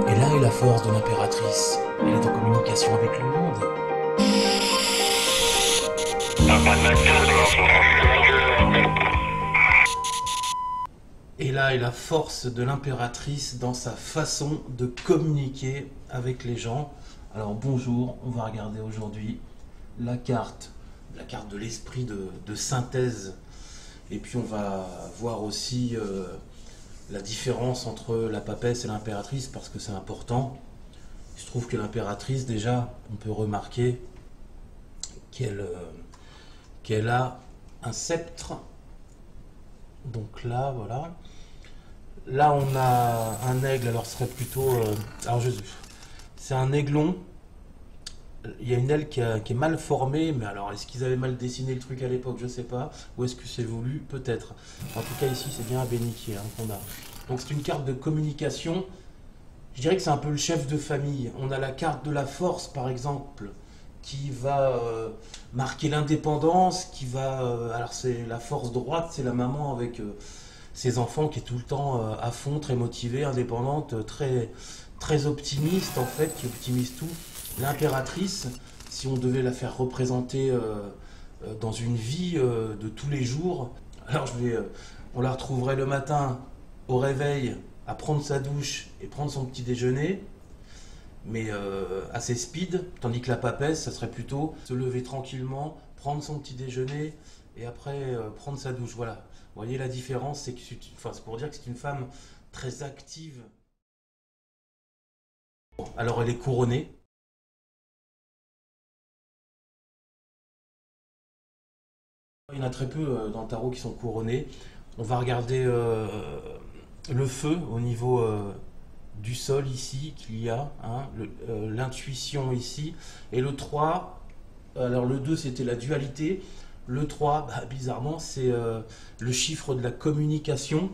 Et là est la force de l'impératrice. Elle est en communication avec le monde. Et là est la force de l'impératrice dans sa façon de communiquer avec les gens. Alors bonjour, on va regarder aujourd'hui la carte de l'esprit de synthèse. Et puis on va voir aussi la différence entre la papesse et l'impératrice parce que c'est important. Il se trouve que l'impératrice, déjà, on peut remarquer qu'elle a un sceptre. Donc là, voilà. Là, on a un aigle, alors ce serait plutôt... c'est un aiglon. Il y a une aile qui est mal formée, mais alors est-ce qu'ils avaient mal dessiné le truc à l'époque, je sais pas. Ou est-ce que c'est voulu, peut-être. En tout cas, ici, c'est bien un bénitier qu'on a. Donc c'est une carte de communication. Je dirais que c'est un peu le chef de famille. On a la carte de la force, par exemple, qui va marquer l'indépendance, qui va... alors c'est la force droite, c'est la maman avec ses enfants qui est tout le temps à fond, très motivée, indépendante, très optimiste en fait, qui optimise tout. L'impératrice, si on devait la faire représenter dans une vie de tous les jours, alors on la retrouverait le matin au réveil, à prendre sa douche et prendre son petit déjeuner, mais assez speed, tandis que la papesse, ça serait plutôt se lever tranquillement, prendre son petit déjeuner et après prendre sa douche. Voilà. Vous voyez la différence, c'est pour dire que c'est une femme très active. Bon, alors elle est couronnée. Il y en a très peu dans le tarot qui sont couronnés. On va regarder le feu au niveau du sol ici qu'il y a, hein, l'intuition ici. Et le 3, alors le 2 c'était la dualité. Le 3, bizarrement, c'est le chiffre de la communication,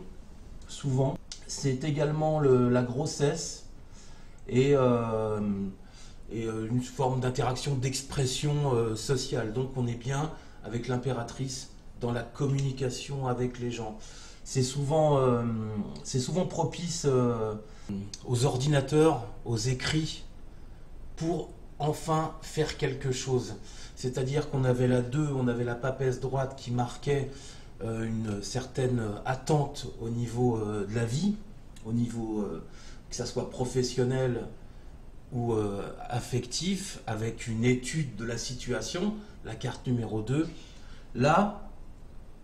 souvent. C'est également la grossesse et une forme d'interaction, d'expression sociale. Donc on est bien avec l'impératrice dans la communication avec les gens. C'est souvent propice aux ordinateurs, aux écrits, pour enfin faire quelque chose. C'est-à-dire qu'on avait la 2, on avait la papesse droite qui marquait une certaine attente au niveau de la vie, au niveau que ça soit professionnel ou affectif, avec une étude de la situation, la carte numéro 2. Là,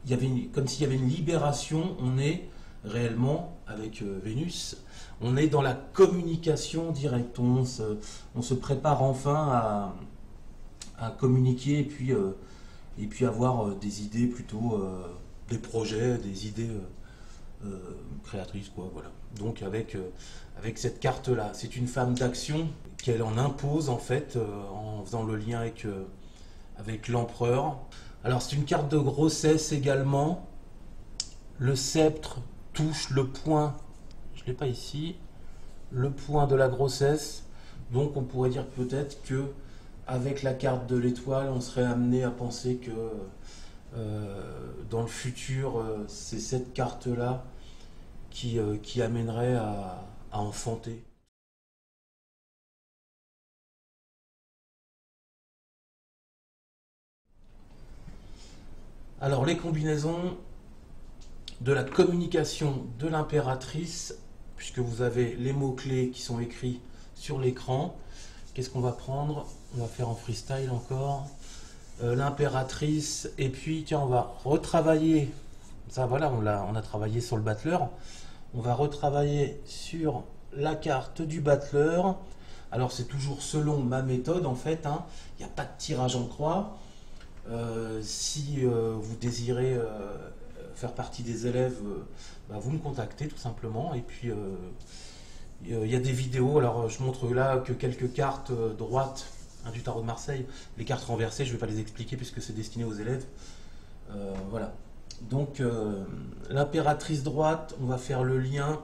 il y avait comme s'il y avait une libération, on est réellement, avec Vénus, on est dans la communication directe, on se prépare enfin à communiquer et puis avoir des idées plutôt, des projets, des idées créatrices, quoi, voilà. Donc avec cette carte-là, c'est une femme d'action qu'elle en impose en fait, en faisant le lien avec l'empereur. Alors c'est une carte de grossesse également. Le sceptre touche le point, je ne l'ai pas ici, le point de la grossesse. Donc on pourrait dire peut-être que avec la carte de l'étoile, on serait amené à penser que dans le futur, c'est cette carte-là qui amènerait à enfanter. Alors les combinaisons de la communication de l'impératrice, puisque vous avez les mots-clés qui sont écrits sur l'écran. Qu'est-ce qu'on va prendre? On va faire en freestyle encore. L'impératrice, et puis tiens, on va retravailler. Ça voilà, on a travaillé sur le battleur. On va retravailler sur la carte du battleur. Alors c'est toujours selon ma méthode en fait, hein. Il n'y a pas de tirage en croix. Si vous désirez faire partie des élèves, vous me contactez tout simplement. Et puis il y a des vidéos. Alors je montre là que quelques cartes droites du tarot de Marseille. Les cartes renversées, je ne vais pas les expliquer puisque c'est destiné aux élèves. Voilà. Donc l'impératrice droite, on va faire le lien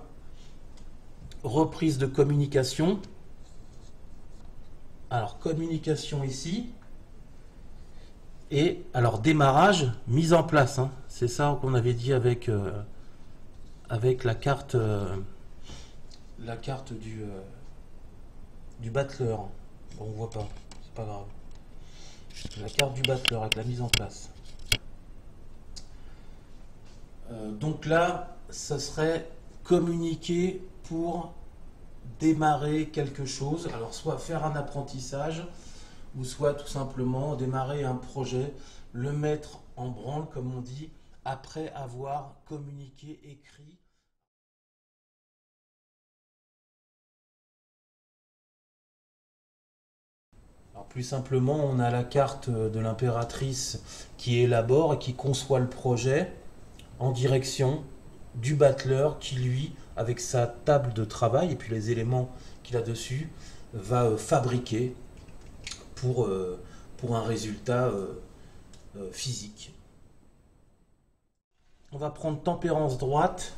reprise de communication. Alors communication ici. Et alors démarrage, mise en place, hein. C'est ça qu'on avait dit avec la carte du du battleur. Bon, on voit pas, c'est pas grave. La carte du battleur avec la mise en place. Donc là, ça serait communiquer pour démarrer quelque chose. Alors soit faire un apprentissage, ou soit tout simplement démarrer un projet, le mettre en branle, comme on dit, après avoir communiqué, écrit. Alors plus simplement, on a la carte de l'impératrice qui élabore et qui conçoit le projet en direction du battleur qui, lui, avec sa table de travail et puis les éléments qu'il a dessus, va fabriquer pour un résultat physique. On va prendre tempérance droite.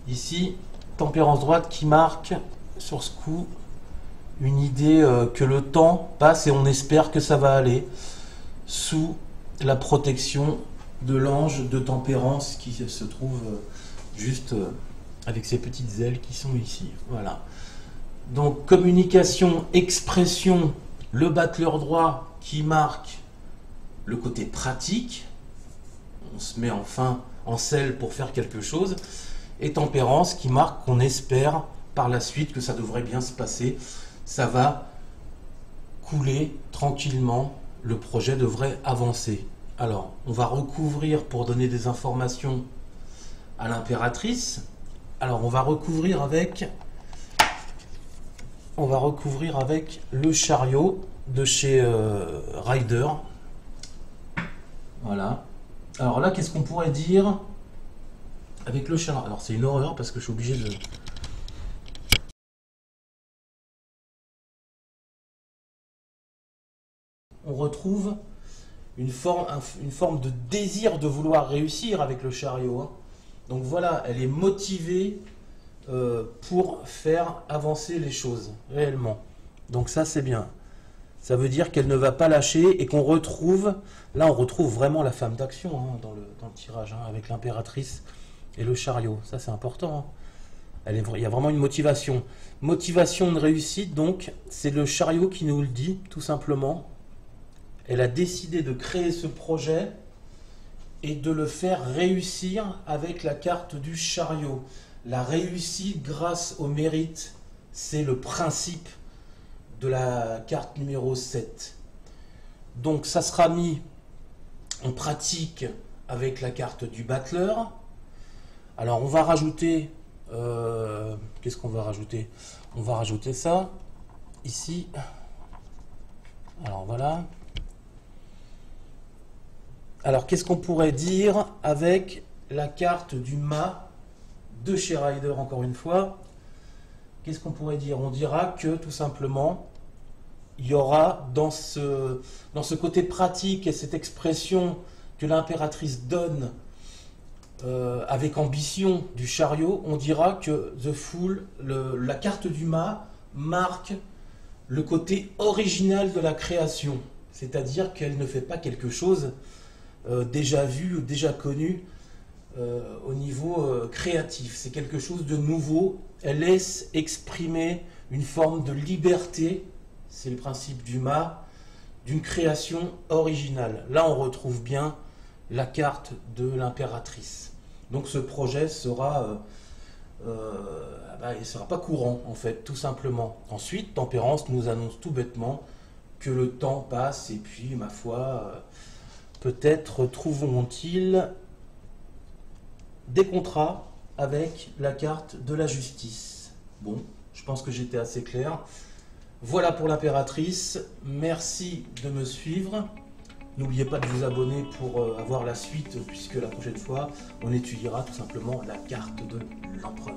Ici, tempérance droite qui marque sur ce coup une idée que le temps passe et on espère que ça va aller sous la protection de l'ange de tempérance qui se trouve juste avec ses petites ailes qui sont ici. Voilà. Donc communication, expression, le battleur droit qui marque le côté pratique. On se met enfin en selle pour faire quelque chose. Et tempérance qui marque qu'on espère par la suite que ça devrait bien se passer. Ça va couler tranquillement, le projet devrait avancer. Alors, on va recouvrir pour donner des informations à l'impératrice. Alors, on va recouvrir avec le chariot de chez Rider. Voilà. Alors là, qu'est-ce qu'on pourrait dire avec le chariot? Alors, c'est une horreur parce que je suis obligé de... On retrouve une forme de désir de vouloir réussir avec le chariot. Hein. Donc voilà, elle est motivée pour faire avancer les choses, réellement. Donc ça, c'est bien. Ça veut dire qu'elle ne va pas lâcher et qu'on retrouve, là on retrouve vraiment la femme d'action hein, dans le tirage, hein, avec l'impératrice et le chariot. Ça c'est important. Hein. Il y a vraiment une motivation. Motivation de réussite, donc, c'est le chariot qui nous le dit, tout simplement. Elle a décidé de créer ce projet et de le faire réussir avec la carte du chariot. La réussite grâce au mérite, c'est le principe de la carte numéro 7. Donc ça sera mis en pratique avec la carte du battleur. Alors on va rajouter, qu'est-ce qu'on va rajouter? On va rajouter ça, ici. Alors voilà. Alors, qu'est-ce qu'on pourrait dire avec la carte du mât de chez Rider, encore une fois? Qu'est-ce qu'on pourrait dire? On dira que, tout simplement, il y aura dans ce côté pratique et cette expression que l'impératrice donne avec ambition du chariot, on dira que The Fool, la carte du mât, marque le côté original de la création. C'est-à-dire qu'elle ne fait pas quelque chose déjà vu ou déjà connu au niveau créatif. C'est quelque chose de nouveau. Elle laisse exprimer une forme de liberté, c'est le principe du mât, d'une création originale. Là, on retrouve bien la carte de l'impératrice. Donc ce projet sera, il sera pas courant, en fait, tout simplement. Ensuite, Tempérance nous annonce tout bêtement que le temps passe et puis, ma foi... peut-être trouveront-ils des contrats avec la carte de la justice. Bon, je pense que j'étais assez clair. Voilà pour l'impératrice. Merci de me suivre. N'oubliez pas de vous abonner pour avoir la suite, puisque la prochaine fois, on étudiera tout simplement la carte de l'empereur.